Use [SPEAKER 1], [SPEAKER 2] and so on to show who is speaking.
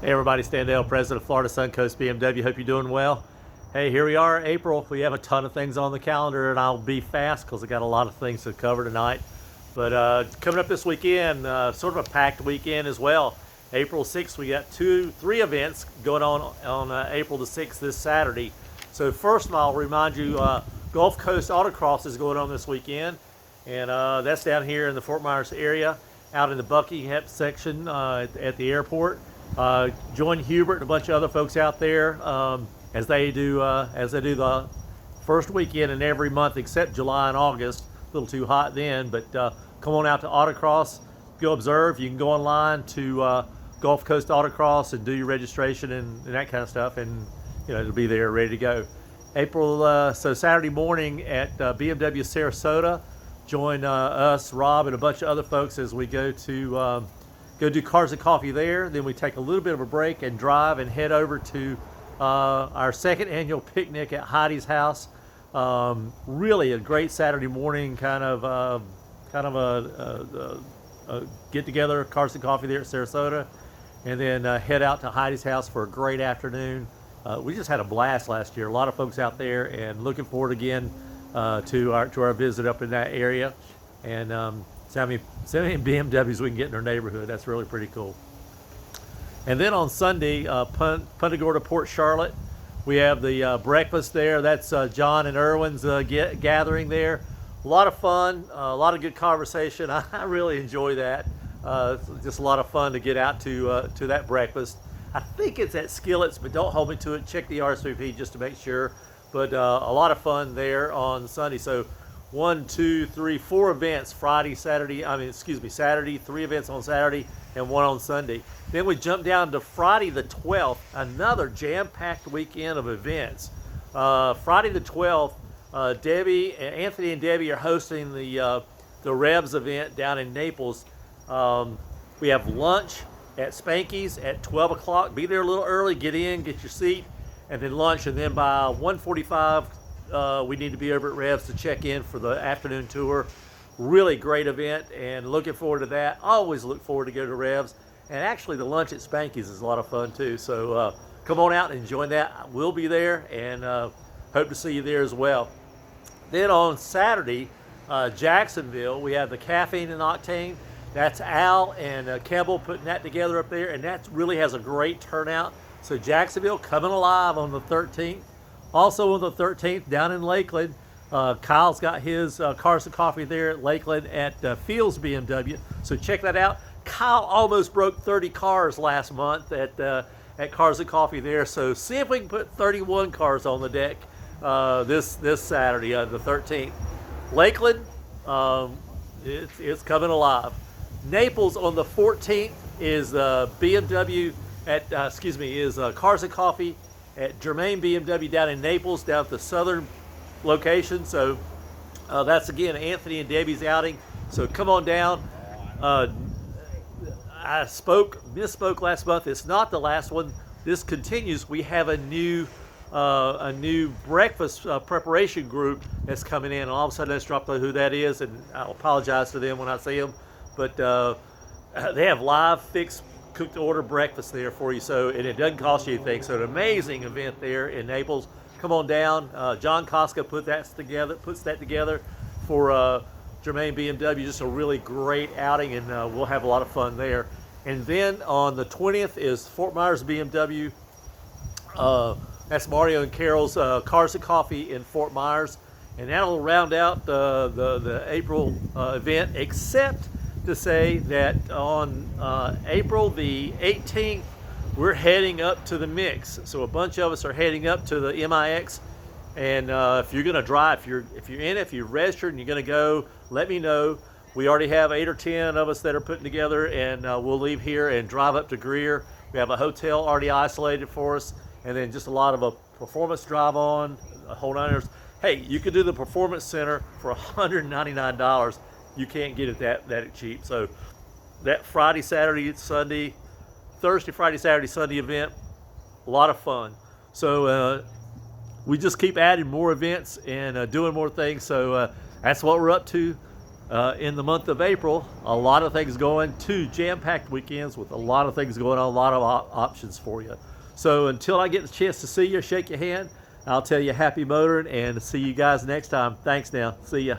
[SPEAKER 1] Hey everybody, Standell, President of Florida SunCoast BMW. Hope you're doing well. Hey, here we are, April. We have a ton of things on the calendar, and I'll be fast because I got a lot of things to cover tonight. But coming up this weekend, sort of a packed weekend as well. April 6th, we got three events going on April the 6th this Saturday. So first, I'll remind you, Gulf Coast Autocross is going on this weekend, and that's down here in the Fort Myers area, out in the Buckingham section at the airport. Join Hubert and a bunch of other folks out there as they do the first weekend in every month except July and August. A little too hot then, but come on out to Autocross, go observe. You can go online to Gulf Coast Autocross and do your registration and that kind of stuff, and it'll be there ready to go. So Saturday morning at BMW Sarasota, join us, Rob, and a bunch of other folks as we go do Cars and Coffee there. Then we take a little bit of a break and drive and head over to our second annual picnic at Heidi's house. Really a great Saturday morning kind of a get together, Cars and Coffee there at Sarasota, and then head out to Heidi's house for a great afternoon. We just had a blast last year. A lot of folks out there, and looking forward again to our visit up in that area. And so many BMWs we can get in our neighborhood. That's really pretty cool. And then on Sunday, Punta Gorda, Port Charlotte, we have the breakfast there. That's John and Irwin's gathering there. A lot of fun, a lot of good conversation. I really enjoy that. Just a lot of fun to get out to that breakfast. I think it's at Skillets, but don't hold me to it. Check the RSVP just to make sure. But a lot of fun there on Sunday. So 4 events, Saturday, 3 events on Saturday and 1 on Sunday. Then we jump down to Friday the 12th, another jam-packed weekend of events. Friday the 12th, Anthony and Debbie are hosting the Revs event down in Naples. We have lunch at Spanky's at 12 o'clock. Be there a little early, get in, get your seat, and then lunch. And then by 1:45, we need to be over at Revs to check in for the afternoon tour. Really great event, and looking forward to that. Always look forward to go to Revs. And actually the lunch at Spanky's is a lot of fun too. So come on out and join that. We'll be there, and hope to see you there as well. Then on Saturday, Jacksonville, we have the Caffeine and Octane. That's Al and Keeble putting that together up there, and that really has a great turnout. So Jacksonville coming alive on the 13th. Also on the 13th, down in Lakeland, Kyle's got his Cars and Coffee there at Lakeland at Fields BMW. So check that out. Kyle almost broke 30 cars last month at Cars and Coffee there. So see if we can put 31 cars on the deck this Saturday, the 13th. Lakeland, it's coming alive. Naples on the 14th is BMW at Cars and Coffee at Germain BMW down in Naples, down at the southern location. So that's again Anthony and Debbie's outing. So come on down. I misspoke last month. It's not the last one. This continues. We have a new breakfast preparation group that's coming in. And all of a sudden, let's drop who that is, and I'll apologize to them when I see them. But they have live, fixed, cooked to order breakfast there for you. So, and it doesn't cost you anything. So, an amazing event there in Naples. Come on down. John Costa puts that together for Germain BMW. Just a really great outing, and we'll have a lot of fun there. And then on the 20th is Fort Myers BMW. That's Mario and Carol's Cars and Coffee in Fort Myers, and that'll round out the April event. Except to say that on April the 18th, we're heading up to the mix. So a bunch of us are heading up to the MIX, and if you're going to drive, if you're in it, if you're registered and you're going to go, let me know. We already have 8 or 10 of us that are putting together, and we'll leave here and drive up to Greer. We have a hotel already isolated for us, and then just a lot of a performance drive on, a whole 9 Hey, you could do the Performance Center for $199. You can't get it that cheap. So that Friday, Saturday, Sunday, Thursday, Friday, Saturday, Sunday event, a lot of fun. So we just keep adding more events and doing more things. So that's what we're up to. in the month of April. A lot of things going, 2 jam-packed weekends with a lot of things going on, a lot of options for you. So until I get the chance to see you, shake your hand, I'll tell you happy motoring and see you guys next time. Thanks now. See ya.